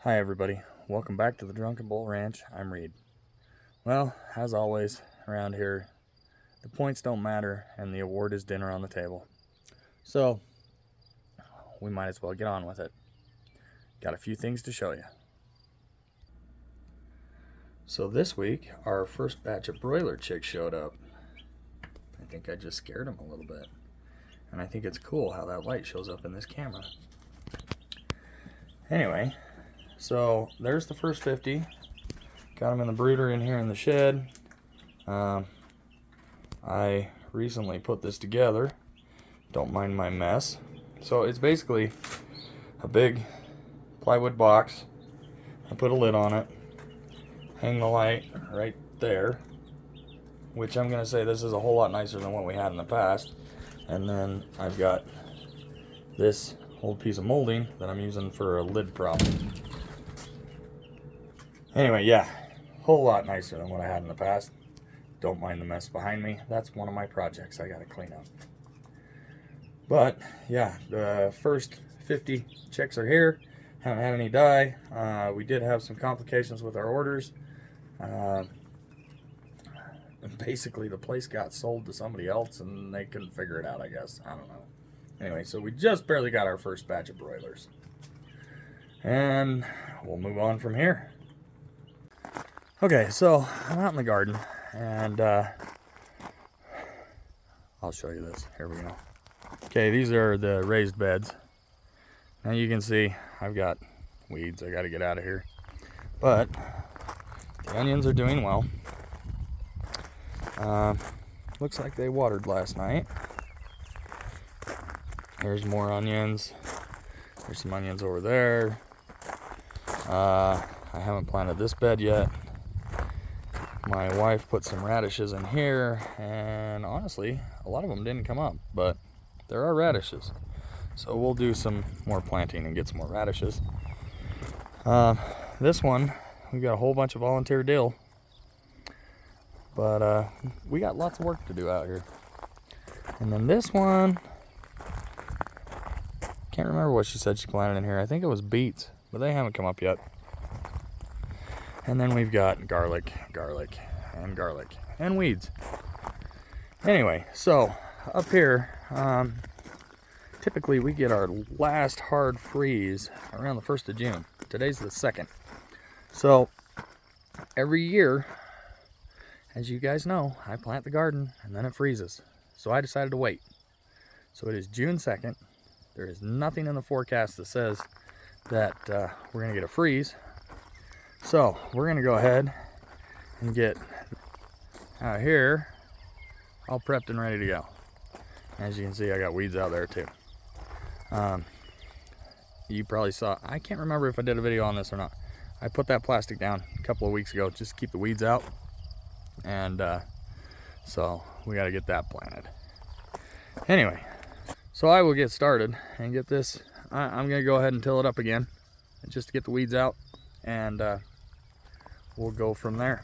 Hi everybody, welcome back to the Drunken Bull Ranch. I'm Reed. Well, as always around here, the points don't matter and the award is dinner on the table. So, we might as well get on with it. Got a few things to show you. So this week, our first batch of broiler chicks showed up. I think I just scared them a little bit. And I think it's cool how that light shows up in this camera. Anyway, so there's the first 50. Got them in the brooder in here in the shed. I recently put this together. Don't mind my mess. So it's basically a big plywood box. I put a lid on it. Hang the light right there. Which I'm going to say this is a whole lot nicer than what we had in the past. And then I've got this old piece of molding that I'm using for a lid prop. Anyway, yeah, whole lot nicer than what I had in the past. Don't mind the mess behind me. That's one of my projects I gotta clean up. But yeah, the first 50 chicks are here. Haven't had any die. We did have some complications with our orders. Basically, the place got sold to somebody else and they couldn't figure it out, I guess. I don't know. Anyway, so we just barely got our first batch of broilers. And we'll move on from here. Okay, so I'm out in the garden, and I'll show you this. Here we go. Okay, these are the raised beds. Now you can see I've got weeds I got to get out of here. But the onions are doing well. Looks like they watered last night. Here's more onions. There's some onions over there. I haven't planted this bed yet. My wife put some radishes in here, and honestly, a lot of them didn't come up, but there are radishes. So we'll do some more planting and get some more radishes. This one, we got a whole bunch of volunteer dill, but we got lots of work to do out here. And then this one, can't remember what she said she planted in here. I think it was beets, but they haven't come up yet. And then we've got garlic, and weeds. Anyway, so up here, typically we get our last hard freeze around the 1st of June. Today's the 2nd. So every year, as you guys know, I plant the garden and then it freezes. So I decided to wait. So it is June 2nd. There is nothing in the forecast that says that we're going to get a freeze. So we're going to go ahead and get out here all prepped and ready to go. As you can see, I got weeds out there too. You probably saw, I can't remember if I did a video on this or not. I put that plastic down a couple of weeks ago just to keep the weeds out. And so we got to get that planted. Anyway, so I will get started and get this. I'm going to go ahead and till it up again just to get the weeds out. And we'll go from there.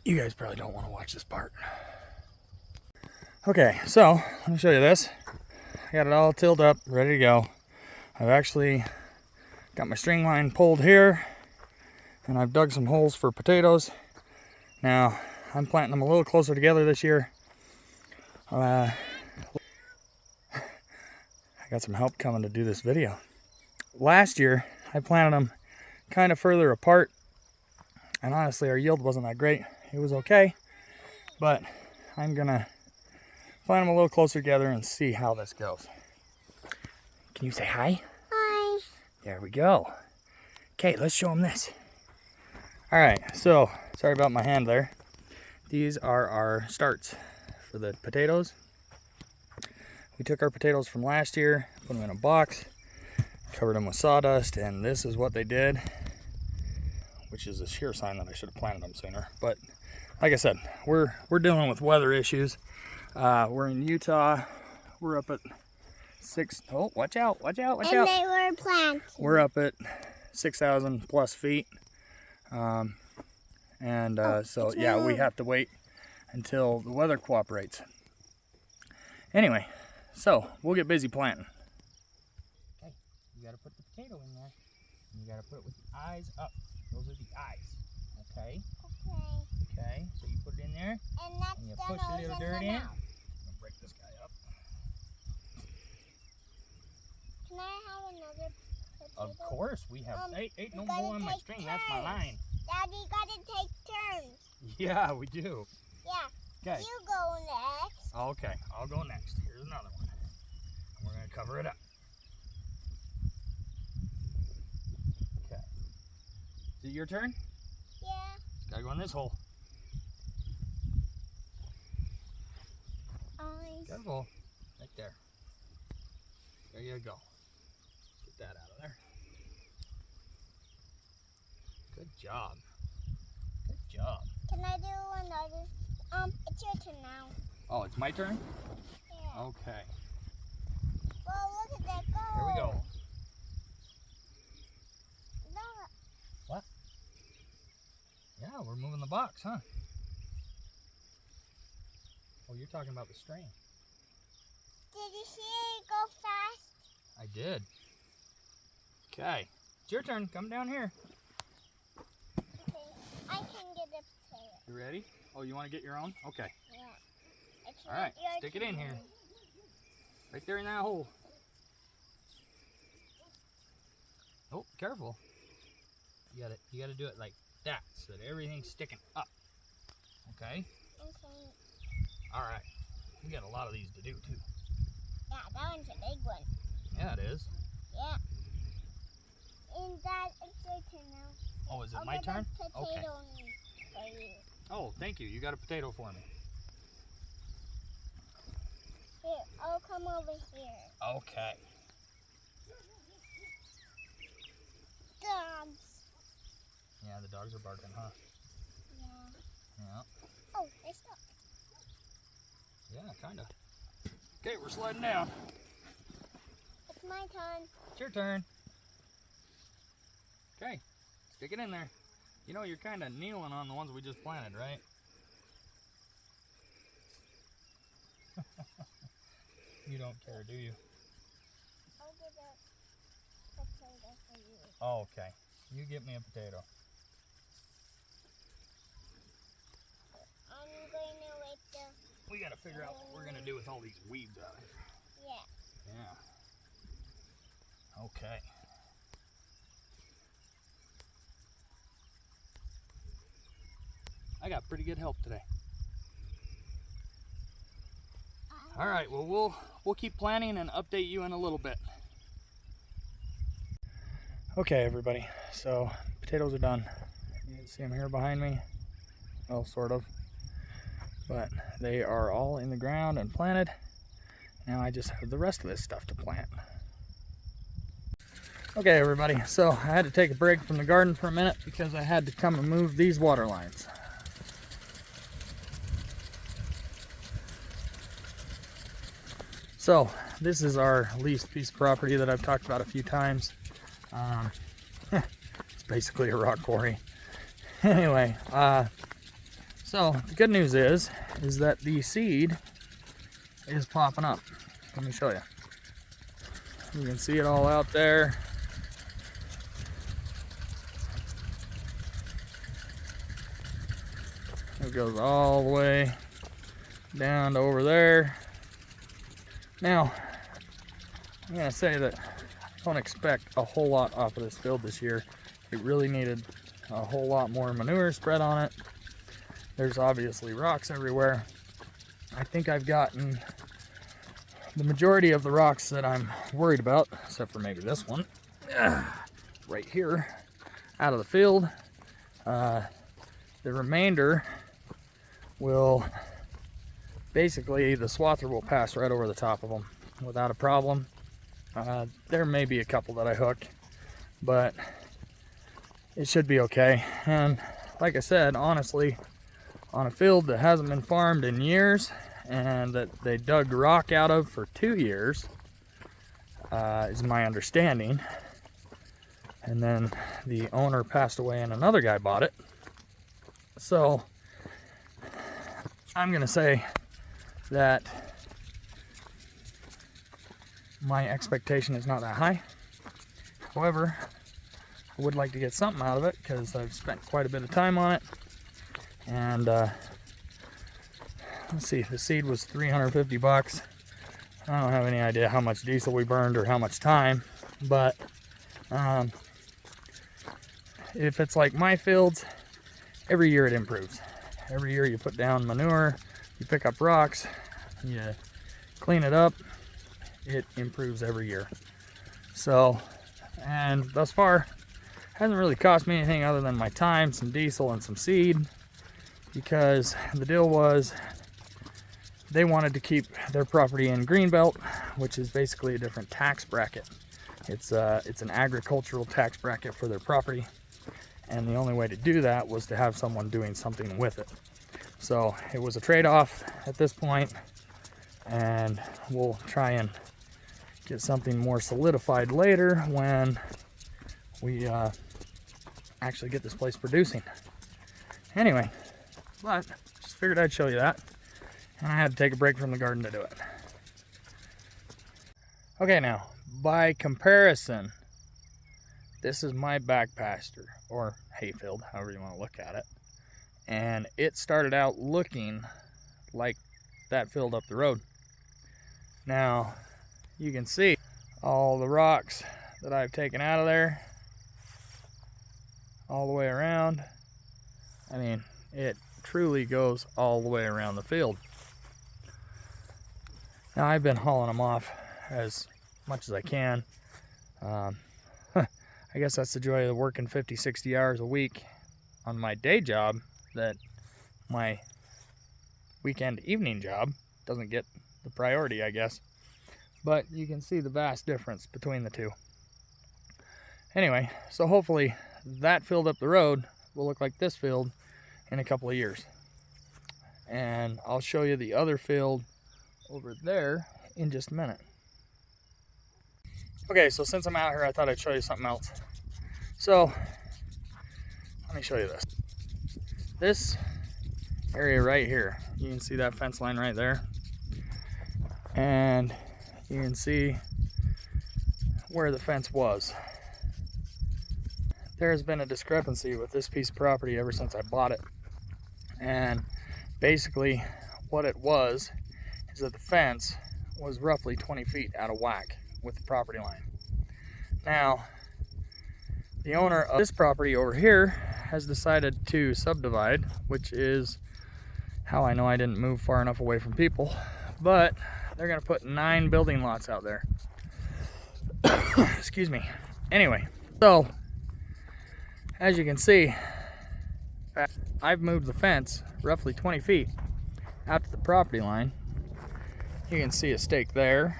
You guys probably don't want to watch this part. Okay, so let me show you this. I got it all tilled up, ready to go. I've actually got my string line pulled here, and I've dug some holes for potatoes. Now, I'm planting them a little closer together this year. I got some help coming to do this video. Last year, I planted them kind of further apart, and honestly, our yield wasn't that great. It was okay, but I'm gonna plant them a little closer together and see how this goes. Can you say hi? Hi. There we go. Okay, let's show them this. All right, so sorry about my hand there. These are our starts for the potatoes. We took our potatoes from last year, put them in a box, covered them with sawdust, and this is what they did, which is a sure sign that I should have planted them sooner. But like I said, we're dealing with weather issues. We're in Utah. We're up at watch out, watch out, watch out. And they were planted. We're up at 6,000 plus feet. So yeah, we have to wait until the weather cooperates. Anyway, so we'll get busy planting. Okay, you gotta put the potato in there. And you gotta put it with the eyes up. Those are the eyes. Okay? Okay. Okay, so you put it in there. And that's And you the push a nose little and dirt the in. mouth. I'm gonna break this guy up. Can I have another potato? Of course, we have. Hey, no we gotta bull on my take string. That's my turns. line. Daddy, gotta take turns. Yeah, we do. Yeah. Okay. You go next. Okay, I'll go next. Here's another one. We're gonna cover it up. Okay. Is it your turn? Yeah. Gotta go in this hole. Eyes. Careful. Right there. There you go. Get that out of there. Good job. Good job. Can I do another? It's your turn now. Oh, it's my turn? Yeah. Okay. Well, look at that go. Here we go. No. What? Yeah, we're moving the box, huh? Oh, you're talking about the string. Did you see it go fast? I did. Okay. It's your turn. Come down here. Okay. I can get a potato. You ready? Oh, you want to get your own? Okay. Yeah. It's All right. your Stick it in turn. here. Right there in that hole. Oh, careful. You gotta do it like that so that everything's sticking up. Okay? Okay. All right. We got a lot of these to do too. Yeah, that one's a big one. Yeah, it is. Yeah. And Dad, it's your turn now. Oh, is it I'll my get turn? a Okay. potato for you. Oh, thank you. You got a potato for me. Here, I'll come over here. Okay. Dogs. Yeah, the dogs are barking, huh? Yeah. Yeah. Oh, they stopped. Yeah, kinda. Okay, we're sliding down. It's my turn. It's your turn. Okay, stick it in there. You know, you're kind of kneeling on the ones we just planted, right? You don't care, do you? I'll get a potato for you. Oh, okay. You get me a potato. I'm going to wait the... We gotta figure out what we're gonna do with all these weeds out here. Yeah. Yeah. Okay. I got pretty good help today. All right, well, we'll keep planning and update you in a little bit. Okay, everybody, so potatoes are done. You can see them here behind me. Well, sort of. But they are all in the ground and planted. Now I just have the rest of this stuff to plant. Okay, everybody, so I had to take a break from the garden for a minute because I had to come and move these water lines. So this is our leased piece of property that I've talked about a few times. It's basically a rock quarry. Anyway, So the good news is that the seed is popping up. Let me show you. You can see it all out there. It goes all the way down to over there. Now, I'm gonna say that I don't expect a whole lot off of this field this year. It really needed a whole lot more manure spread on it. There's obviously rocks everywhere. I think I've gotten the majority of the rocks that I'm worried about, except for maybe this one, right here, out of the field. The remainder will, basically the swather will pass right over the top of them without a problem. There may be a couple that I hook, but it should be okay. And like I said, honestly, on a field that hasn't been farmed in years and that they dug rock out of for 2 years, is my understanding. And then the owner passed away and another guy bought it. So I'm gonna say that my expectation is not that high. However, I would like to get something out of it because I've spent quite a bit of time on it. And let's see, the seed was 350 bucks. I don't have any idea how much diesel we burned or how much time, but if it's like my fields, every year it improves. Every year you put down manure, you pick up rocks, you clean it up, it improves every year. So, and thus far, hasn't really cost me anything other than my time, some diesel, and some seed, because the deal was they wanted to keep their property in Greenbelt, which is basically a different tax bracket. It's an agricultural tax bracket for their property, and the only way to do that was to have someone doing something with it. So it was a trade-off at this point, and we'll try and get something more solidified later when we actually get this place producing. Anyway, but just figured I'd show you that, and I had to take a break from the garden to do it. Okay, now by comparison, this is my back pasture, or hayfield, however you want to look at it, and it started out looking like that field up the road. Now you can see all the rocks that I've taken out of there all the way around. I mean, it truly goes all the way around the field. Now I've been hauling them off as much as I can. I guess that's the joy of working 50, 60 hours a week on my day job, that my weekend evening job doesn't get the priority, I guess. But you can see the vast difference between the two. Anyway, so hopefully that field up the road will look like this field in a couple of years. And I'll show you the other field over there in just a minute. Okay, so since I'm out here, I thought I'd show you something else. So let me show you this. This area right here, you can see that fence line right there, and you can see where the fence was. There has been a discrepancy with this piece of property ever since I bought it, and basically what it was is that the fence was roughly 20 feet out of whack with the property line. Now, the owner of this property over here has decided to subdivide, which is how I know I didn't move far enough away from people, but they're gonna put 9 building lots out there. Excuse me. Anyway, so as you can see, I've moved the fence roughly 20 feet out to the property line. You can see a stake there,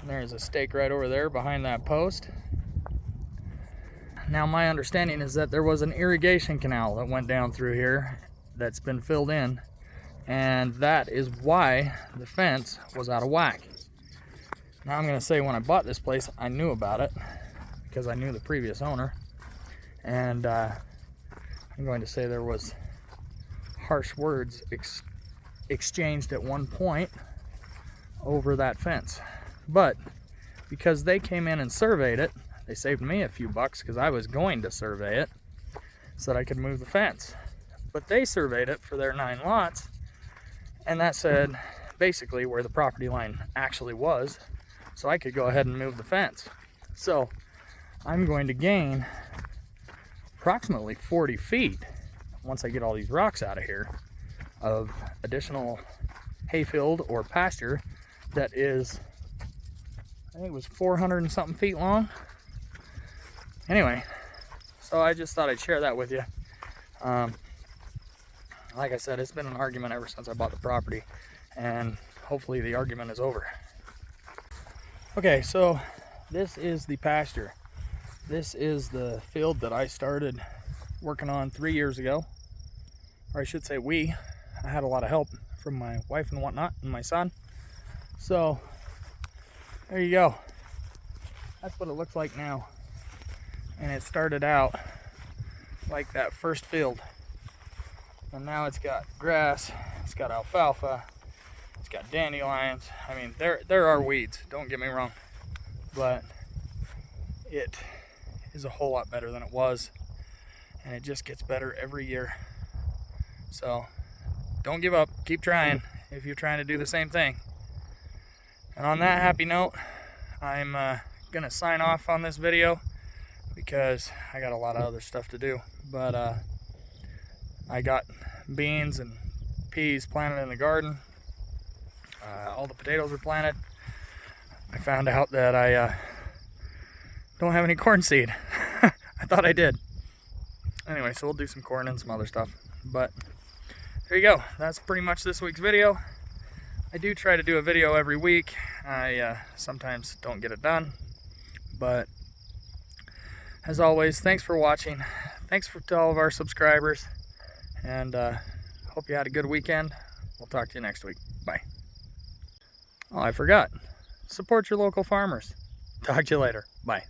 and there's a stake right over there behind that post. Now my understanding is that there was an irrigation canal that went down through here that's been filled in, and that is why the fence was out of whack. Now I'm going to say, when I bought this place, I knew about it because I knew the previous owner, and I'm going to say there was harsh words exchanged at one point over that fence. But because they came in and surveyed it, they saved me a few bucks because I was going to survey it so that I could move the fence. But they surveyed it for their 9 lots, and that said basically where the property line actually was, so I could go ahead and move the fence. So I'm going to gain approximately 40 feet once I get all these rocks out of here of additional hayfield or pasture that is, I think it was 400 and something feet long. Anyway, so I just thought I'd share that with you. Like I said, it's been an argument ever since I bought the property, and hopefully the argument is over. Okay, so this is the pasture. This is the field that I started working on 3 years ago, or I should say I had a lot of help from my wife and whatnot, and my son. So there you go. That's what it looks like now. And it started out like that first field. And now it's got grass, it's got alfalfa, it's got dandelions. I mean, there are weeds, don't get me wrong, but it is a whole lot better than it was, and it just gets better every year. So don't give up, keep trying if you're trying to do the same thing. And on that happy note, I'm gonna sign off on this video because I got a lot of other stuff to do. But I got beans and peas planted in the garden. All the potatoes are planted. I found out that I don't have any corn seed. I thought I did. Anyway, so we'll do some corn and some other stuff. But there you go. That's pretty much this week's video. I do try to do a video every week. I sometimes don't get it done. But as always, thanks for watching. Thanks to all of our subscribers. And hope you had a good weekend. We'll talk to you next week. Bye. Oh, I forgot. Support your local farmers. Talk to you later. Bye.